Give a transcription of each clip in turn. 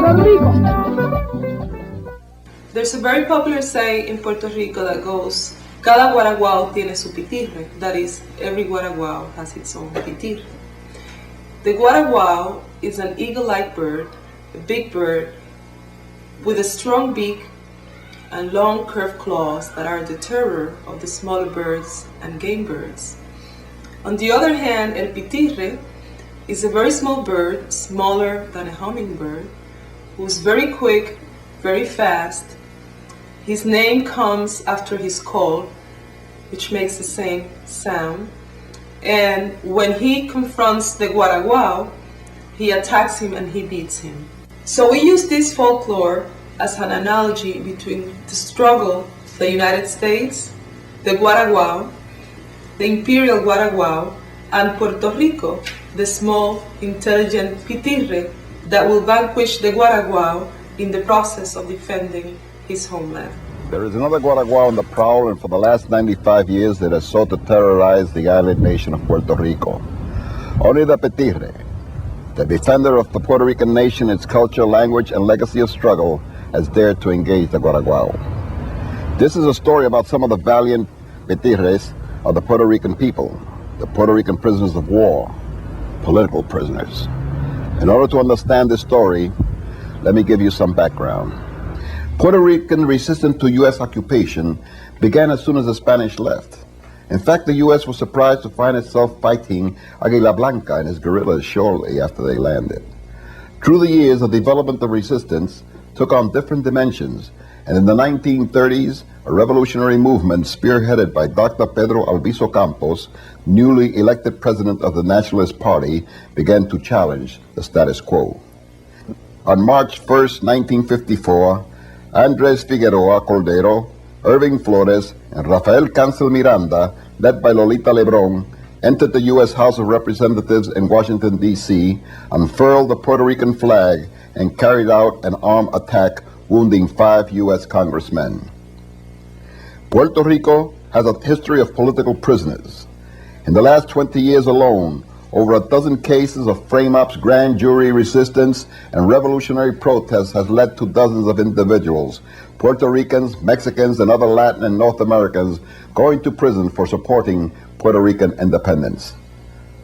Puerto Rico. There's a very popular saying in Puerto Rico that goes, Cada Guaraguao tiene su pitirre. That is, every Guaraguao has its own pitirre. The Guaraguao is an eagle-like bird, a big bird with a strong beak and long curved claws that are the terror of the smaller birds and game birds. On the other hand, el pitirre is a very small bird, smaller than a hummingbird, who's very quick, very fast. His name comes after his call, which makes the same sound. And when he confronts the Guaraguao, he attacks him and he beats him. So we use this folklore as an analogy between the struggle, the United States, the Guaraguao, the imperial Guaraguao, and Puerto Rico, the small, intelligent pitirre that will vanquish the Guaraguao in the process of defending his homeland. There is another Guaraguao on the prowl, and for the last 95 years it has sought to terrorize the island nation of Puerto Rico. Only the Pitirre, the defender of the Puerto Rican nation, its culture, language, and legacy of struggle, has dared to engage the Guaraguao. This is a story about some of the valiant Pitirres of the Puerto Rican people, the Puerto Rican prisoners of war, political prisoners. In order to understand this story, let me give you some background. Puerto Rican resistance to U.S. occupation began as soon as the Spanish left. In fact, the U.S. was surprised to find itself fighting Águila Blanca and his guerrillas shortly after they landed. Through the years, the development of resistance took on different dimensions, and in the 1930s, a revolutionary movement spearheaded by Dr. Pedro Albizu Campos, newly elected president of the Nationalist Party, began to challenge the status quo. On March 1st, 1954, Andres Figueroa Cordero, Irving Flores, and Rafael Cancel Miranda, led by Lolita Lebron, entered the U.S. House of Representatives in Washington, D.C., unfurled the Puerto Rican flag, and carried out an armed attack, wounding 5 U.S. congressmen. Puerto Rico has a history of political prisoners. In the last 20 years alone, over a dozen cases of frame-ups, grand jury resistance, and revolutionary protests has led to dozens of individuals, Puerto Ricans, Mexicans, and other Latin and North Americans, going to prison for supporting Puerto Rican independence.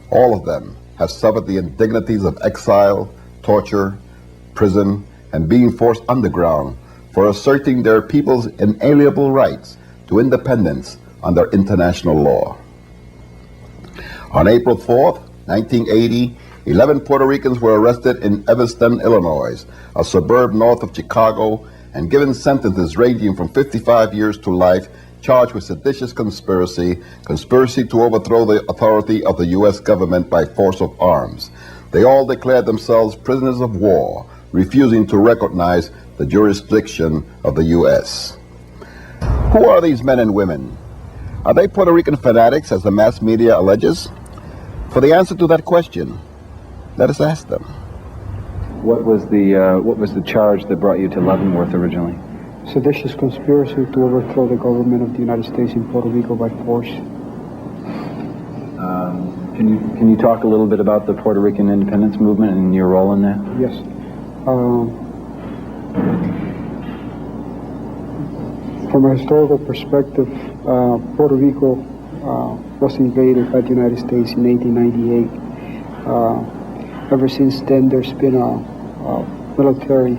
All of them have suffered the indignities of exile, torture, prison, and being forced underground for asserting their people's inalienable rights to independence under international law. On April 4th, 1980, 11 Puerto Ricans were arrested in Evanston, Illinois, a suburb north of Chicago, and given sentences ranging from 55 years to life, charged with seditious conspiracy to overthrow the authority of the U.S. government by force of arms. They all declared themselves prisoners of war, refusing to recognize the jurisdiction of the U.S. Who are these men and women? Are they Puerto Rican fanatics, as the mass media alleges? For the answer to that question, let us ask them. What was the charge that brought you to Leavenworth originally? Seditious conspiracy to overthrow the government of the United States in Puerto Rico by force. Can you talk a little bit about the Puerto Rican independence movement and your role in that? Yes. From a historical perspective, Puerto Rico was invaded by the United States in 1898. Ever since then, there's been a military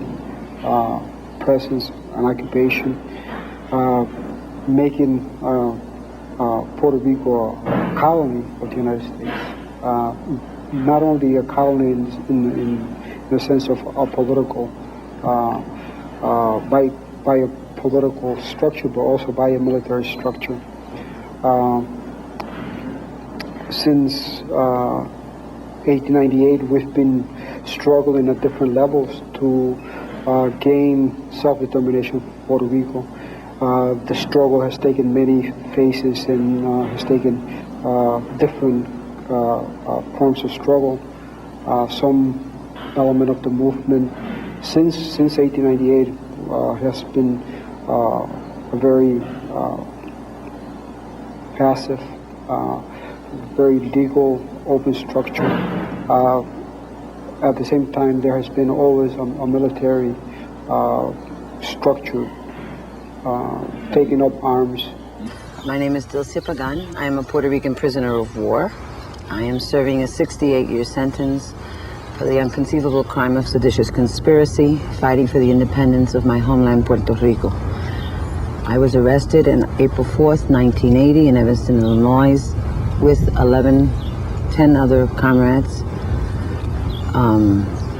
presence and occupation, making Puerto Rico a colony of the United States. Not only a colony in the sense of a political, by a political structure, but also by a military structure. Since 1898, we've been struggling at different levels to gain self-determination for Puerto Rico. The struggle has taken many phases and has taken different forms of struggle. Some element of the movement since 1898 has been a very passive, very legal, open structure. at the same time, there has been always a military structure taking up arms. My name is Dilcia Pagan. I am a Puerto Rican prisoner of war. I am serving a 68-year sentence for the unconceivable crime of seditious conspiracy, fighting for the independence of my homeland, Puerto Rico. I was arrested on April 4th, 1980 in Evanston, Illinois, with 10 other comrades.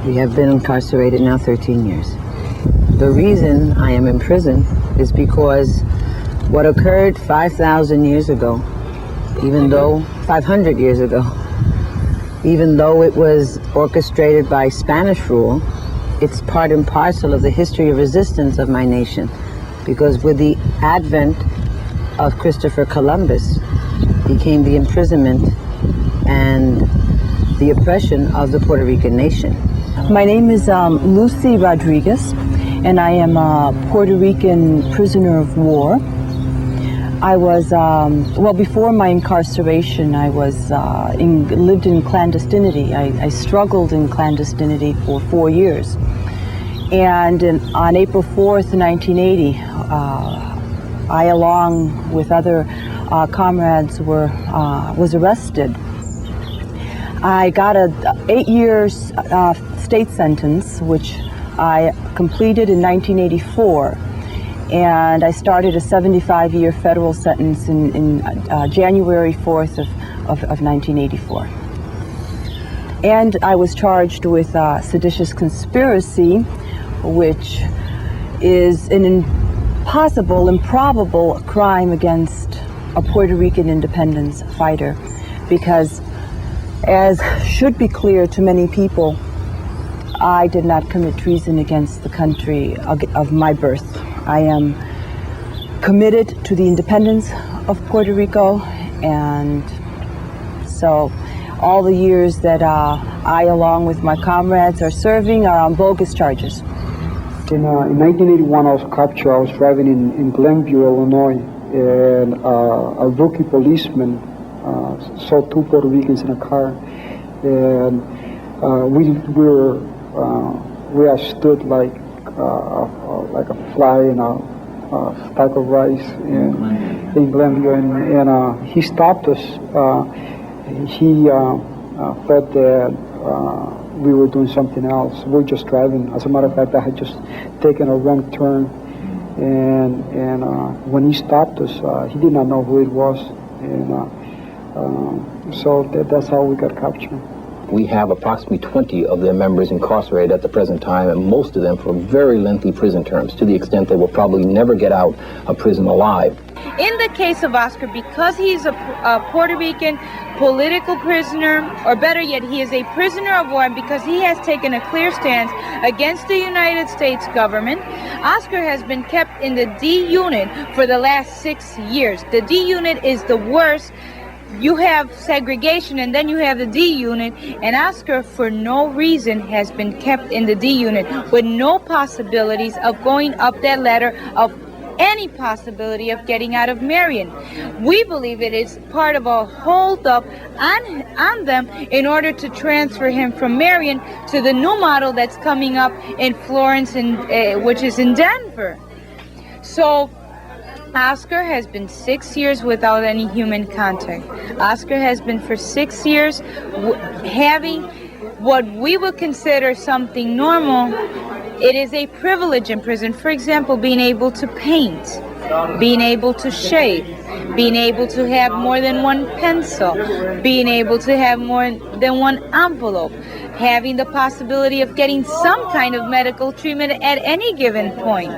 We have been incarcerated now 13 years. The reason I am in prison is because what occurred 5,000 years ago, 500 years ago, even though it was orchestrated by Spanish rule, it's part and parcel of the history of resistance of my nation. Because with the advent of Christopher Columbus, became the imprisonment and the oppression of the Puerto Rican nation. My name is Lucy Rodriguez, and I am a Puerto Rican prisoner of war. I was, before my incarceration, I was lived in clandestinity. I struggled in clandestinity for 4 years. And on April 4th, 1980, I, along with other comrades, was arrested. I got a 8-year state sentence, which I completed in 1984. And I started a 75-year federal sentence in January 4th of 1984. And I was charged with seditious conspiracy, which is an improbable crime against a Puerto Rican independence fighter, because, as should be clear to many people, I did not commit treason against the country of my birth. I am committed to the independence of Puerto Rico, and so all the years that I, along with my comrades, are serving are on bogus charges. In 1981, I was captured. I was driving in Glenview, Illinois, and a rookie policeman saw 2 Puerto Ricans in a car, and we had stood like a fly in a stack of rice in Glenview, and he stopped us. He thought that we were doing something else. We were just driving. As a matter of fact, I had just taken a wrong turn, and when he stopped us, he did not know who it was, and so that's how we got captured. We have approximately 20 of their members incarcerated at the present time, and most of them for very lengthy prison terms, to the extent they will probably never get out of prison alive. In the case of Oscar, because he's a Puerto Rican political prisoner, or better yet, he is a prisoner of war, and because he has taken a clear stance against the United States government, Oscar has been kept in the D unit for the last 6 years. The D unit is the worst. You have segregation, and then you have the D unit, and Oscar, for no reason, has been kept in the D unit with no possibilities of going up that ladder, of any possibility of getting out of Marion. We believe it is part of a hold-up on them in order to transfer him from Marion to the new model that's coming up in Florence, which is in Denver. So Oscar has been 6 years without any human contact. Oscar has been for 6 years having what we would consider something normal. It is a privilege in prison. For example, being able to paint, being able to shave, being able to have more than one pencil, being able to have more than one envelope, having the possibility of getting some kind of medical treatment at any given point.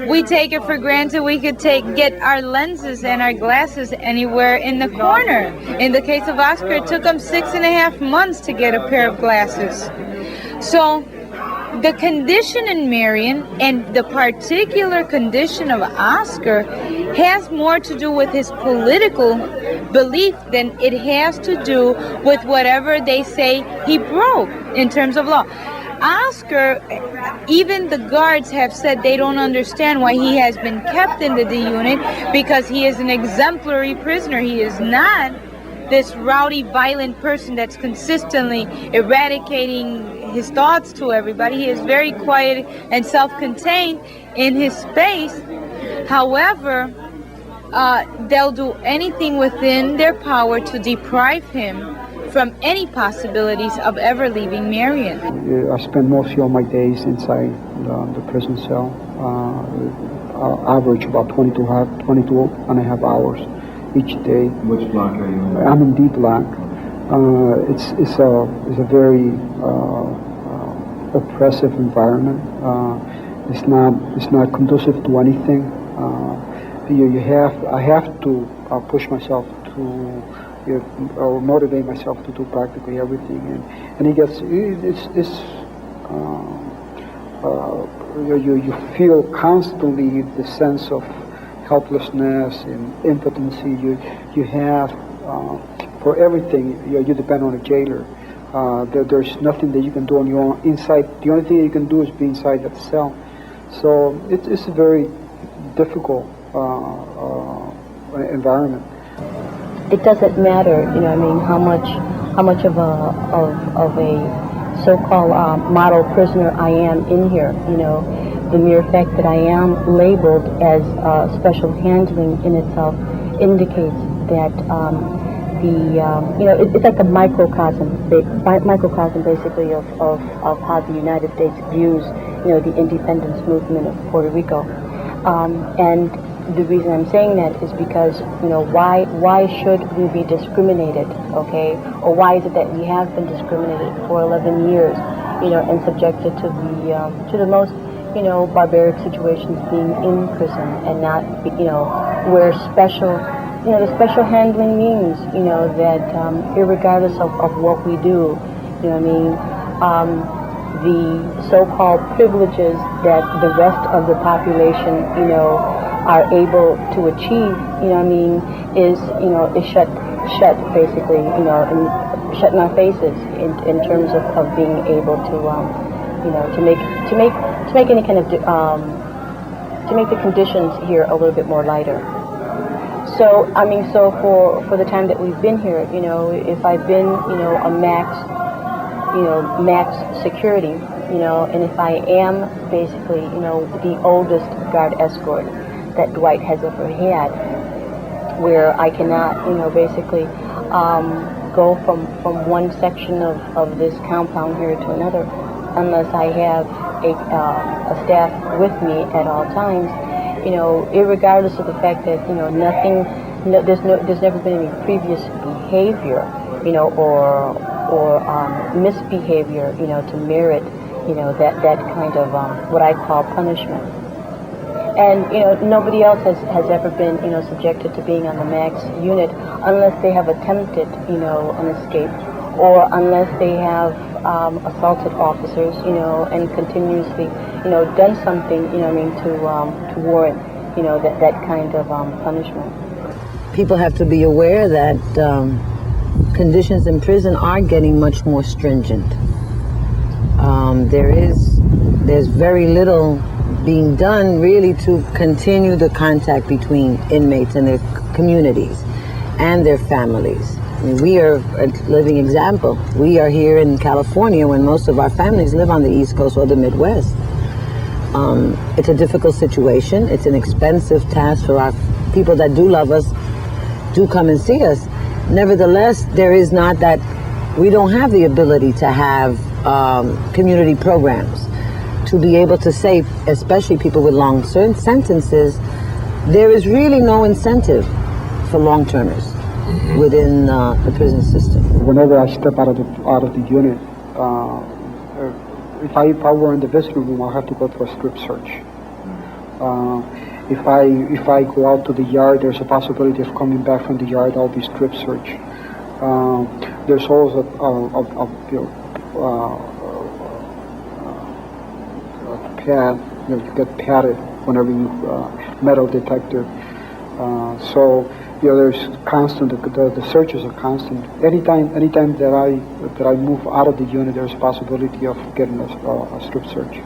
We take it for granted we could get our lenses and our glasses anywhere in the corner. In the case of Oscar, it took him 6.5 months to get a pair of glasses. So the condition in Marion and the particular condition of Oscar has more to do with his political belief than it has to do with whatever they say he broke in terms of law. Oscar, even the guards have said they don't understand why he has been kept in the D unit, because he is an exemplary prisoner. He is not this rowdy, violent person that's consistently eradicating his thoughts to everybody. He is very quiet and self-contained in his space. However, they'll do anything within their power to deprive him from any possibilities of ever leaving Marion. I spend most of my days inside the prison cell. Average about 22 and a half hours each day. Which block are you in? I'm in D block. It's a very oppressive environment. It's not conducive to anything. I have to push myself to or motivate myself to do practically everything, and you feel constantly the sense of helplessness and impotency. You have for everything. You depend on a jailer. There's nothing that you can do on your own inside. The only thing you can do is be inside that cell. So it's a very difficult environment. It doesn't matter, how much of a so-called model prisoner I am in here. The mere fact that I am labeled as special handling in itself indicates that it's like a microcosm basically of how the United States views the independence movement of Puerto Rico, and the reason I'm saying that is because, why should we be discriminated, okay? Or why is it that we have been discriminated for 11 years, and subjected to the most, barbaric situations, being in prison and not, where special, the special handling means, that irregardless of what we do, the so-called privileges that the rest of the population, are able to achieve, is shut basically, and shut in our faces in terms of being able to make any kind of to make the conditions here a little bit more lighter. So for the time that we've been here, if I've been a max security, and if I am basically the oldest guard escort that Dwight has ever had, where I cannot, basically go from one section of this compound here to another unless I have a staff with me at all times, irregardless of the fact that, there's never been any previous behavior, or misbehavior, to merit, that kind of what I call punishment. And nobody else has ever been subjected to being on the max unit unless they have attempted an escape, or unless they have assaulted officers and continuously done something to warrant that kind of punishment. People have to be aware that conditions in prison are getting much more stringent. There's very little being done really to continue the contact between inmates and their communities and their families. I mean, we are a living example. We are here in California when most of our families live on the East Coast or the Midwest. It's a difficult situation. It's an expensive task for our people that do love us, do come and see us. Nevertheless, there is not that, we don't have the ability to have community programs to be able to say, especially people with long sentences, there is really no incentive for long-termers within the prison system. Whenever I step out of the unit, if I were in the visiting room, I'll have to go through a strip search. If I go out to the yard, there's a possibility of coming back from the yard. I'll be strip searched. There's also pad. You get padded whenever you metal detector. So there's constant. The searches are constant. Anytime that I move out of the unit, there's a possibility of getting a strip search.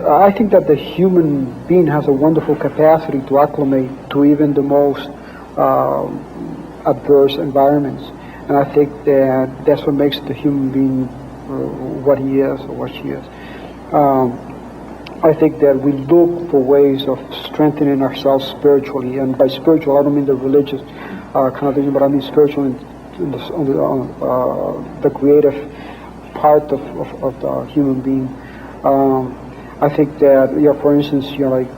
I think that the human being has a wonderful capacity to acclimate to even the most adverse environments. And I think that that's what makes the human being what he is or what she is. I think that we look for ways of strengthening ourselves spiritually, and by spiritual I don't mean the religious connotation, but I mean spiritual in the creative part of the human being. I think that, for instance, like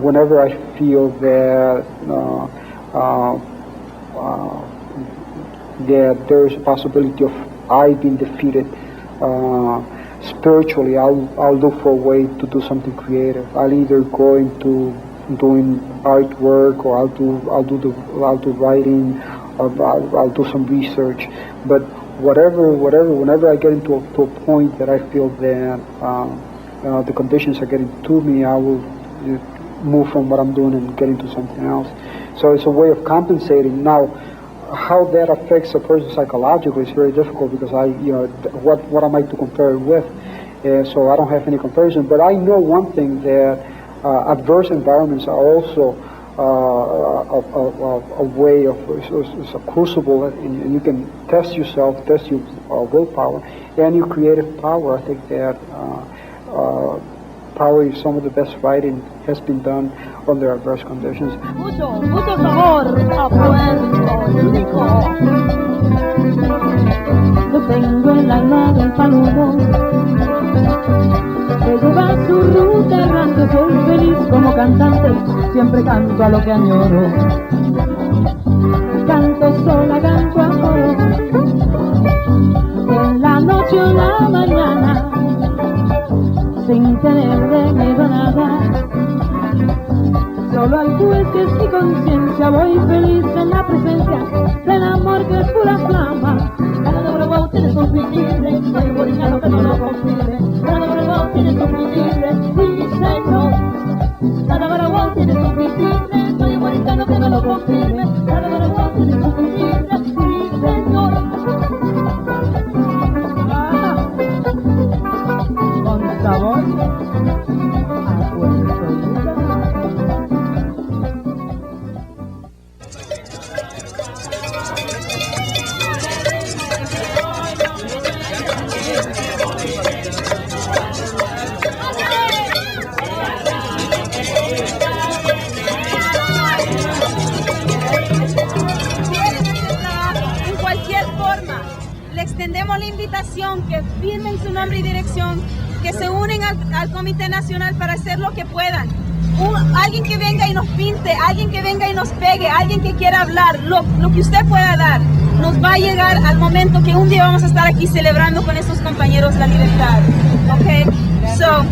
whenever I feel that that there is a possibility of I being defeated spiritually, I'll look for a way to do something creative. I'll either go into doing artwork, or I'll do writing, or I'll do some research. But whenever I get into a point that I feel that the conditions are getting to me, I will move from what I'm doing and get into something else. So it's a way of compensating. Now, how that affects a person psychologically is very difficult, because what am I to compare it with? So I don't have any comparison. But I know one thing, that adverse environments are also a way of, it's a crucible, and you can test yourself, test your willpower and your creative power. I think that probably some of the best writing has been done under adverse conditions. Mucho sabor a Puerto Rico. Yo tengo el alma del saludo, que lleva su ruta errante. Soy feliz como cantante, siempre canto a lo que añoro. Canto sola, canto a coro, en la noche o en la mañana, sin tenerle miedo a nada. Solo al juez que es mi conciencia, voy feliz en la presencia del amor que es pura flama. Cada Guaraguao tiene su pitirre, soy boliviano que no lo confirme. Cada Guaraguao tiene su pitirre, sí señor. Cada Guaraguao tiene su pitirre, soy boliviano que no lo confirme. Cada Guaraguao tiene su pitirre, sí señor. Con sabor a Puerto Rico. Extendemos la invitación que firmen su nombre y dirección, que se unen al Comité Nacional para hacer lo que puedan. Alguien que venga y nos pinte, alguien que venga y nos pegue, alguien que quiera hablar, lo que usted pueda dar, nos va a llegar al momento que un día vamos a estar aquí celebrando con estos compañeros la libertad. Okay? So,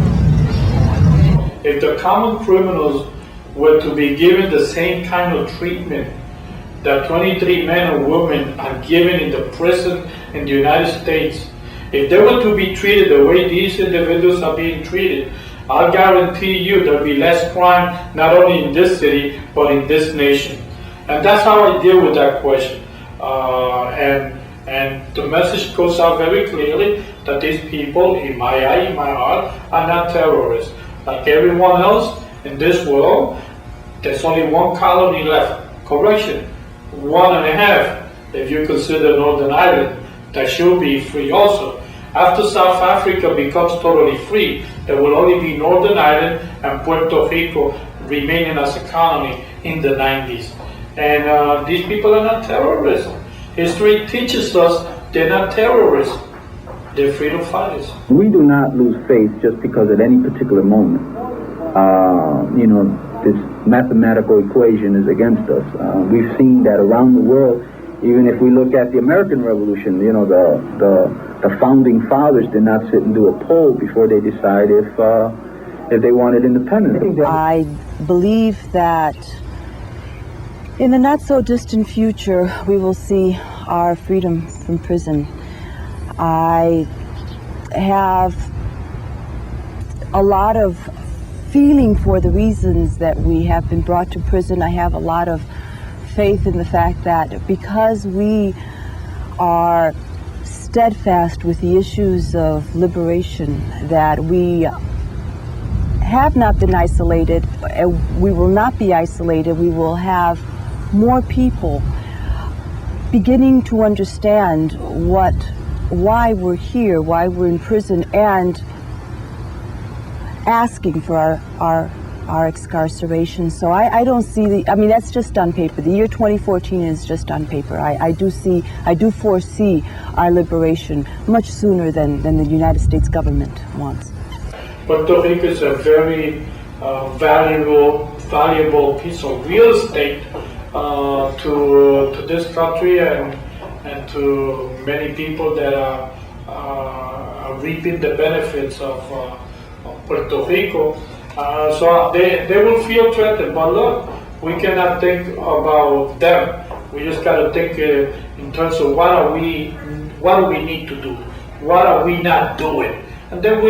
if the common criminals were to be given the same kind of treatment that 23 men and women are given in the prison in the United States, if they were to be treated the way these individuals are being treated, I'll guarantee you there'll be less crime, not only in this city, but in this nation. And that's how I deal with that question. And the message goes out very clearly that these people, in my eye, in my heart, are not terrorists. Like everyone else in this world, there's only one colony left. Correction, 1.5, if you consider Northern Ireland, that should be free also. After South Africa becomes totally free, there will only be Northern Ireland and Puerto Rico remaining as a colony in the 90s. And these people are not terrorists. History teaches us they're not terrorists. They're freedom fighters. We do not lose faith just because at any particular moment, this mathematical equation is against us. We've seen that around the world. Even if we look at the American Revolution, the founding fathers did not sit and do a poll before they decide if they wanted independence. I believe that in the not so distant future, we will see our freedom from prison. I have a lot of feeling for the reasons that we have been brought to prison. I have a lot of faith in the fact that because we are steadfast with the issues of liberation, that we have not been isolated, we will not be isolated, we will have more people beginning to understand why we're here, why we're in prison, and asking for our excarceration. So I don't see that's just on paper. The year 2014 is just on paper. I do foresee our liberation much sooner than the United States government wants. Puerto Rico is a very valuable piece of real estate to this country and to many people that are reaping the benefits of Puerto Rico. So they will feel threatened, but look, we cannot think about them. We just gotta think in terms of what do we need to do? What are we not doing? And then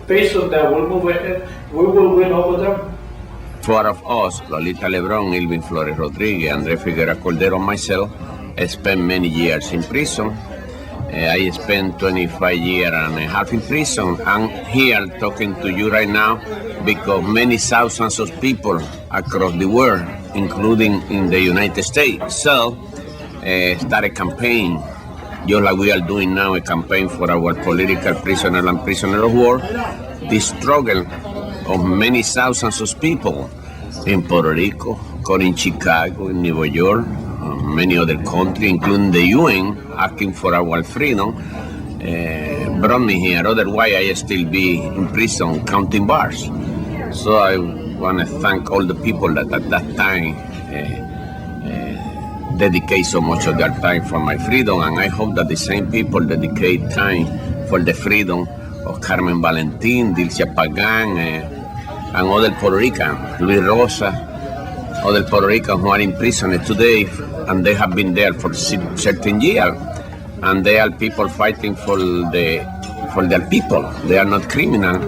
based on that, we'll move ahead. We will win over them. Four of us, Lolita Lebron, Ilvin Flores Rodriguez, Andre Figueroa Cordero, and myself, spent many years in prison. I spent 25 years and a half in prison. I'm here talking to you right now because many thousands of people across the world, including in the United States, start a campaign, just like we are doing now, a campaign for our political prisoner and prisoner of war. The struggle of many thousands of people in Puerto Rico, in Chicago, in New York, many other countries, including the UN, asking for our freedom, brought me here. Otherwise, I still be in prison counting bars. So I want to thank all the people that at that time dedicate so much of their time for my freedom, and I hope that the same people dedicate time for the freedom of Carmen Valentin, Dilcia Pagan, and other Puerto Rican, Luis Rosa, other Puerto Ricans who are in prison today, and they have been there for 13 years, and they are people fighting for their people. They are not criminal,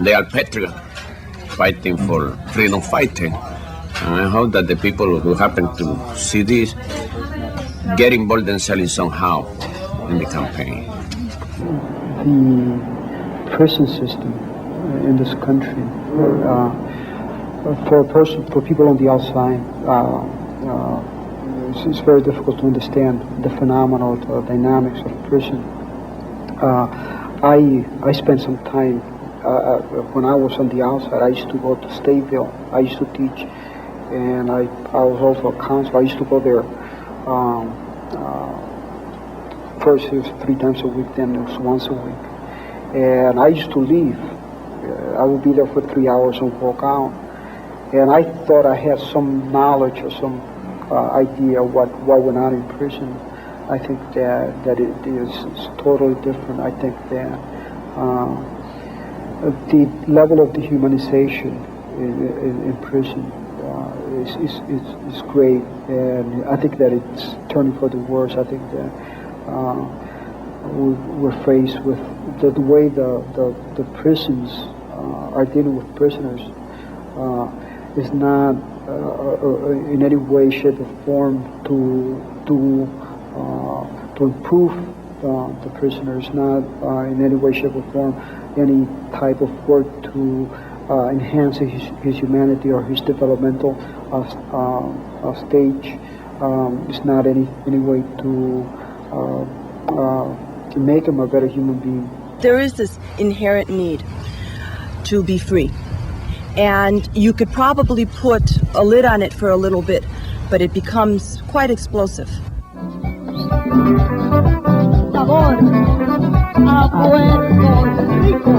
they are patriots fighting for freedom fighting. And I hope that the people who happen to see this get involved themselves somehow in the campaign. The prison system in this country, for people on the outside, it's very difficult to understand the phenomenal dynamics of prison. I spent some time when I was on the outside. I used to go to Stateville. I used to teach, and I was also a counselor. I used to go there. First it was 3 times a week, then it was once a week. And I used to leave. I would be there for 3 hours and walk out. And I thought I had some knowledge or some idea what went on in prison. I think that it is totally different. I think that the level of dehumanization in prison is great, and I think that it's turning for the worse. I think that we're faced with the way the prisons are dealing with prisoners is not in any way, shape, or form to improve the prisoners, not in any way, shape, or form any type of work to enhance his humanity or his developmental stage. It's not any way to make him a better human being. There is this inherent need to be free. And you could probably put a lid on it for a little bit, but it becomes quite explosive. Sabor a Puerto Rico.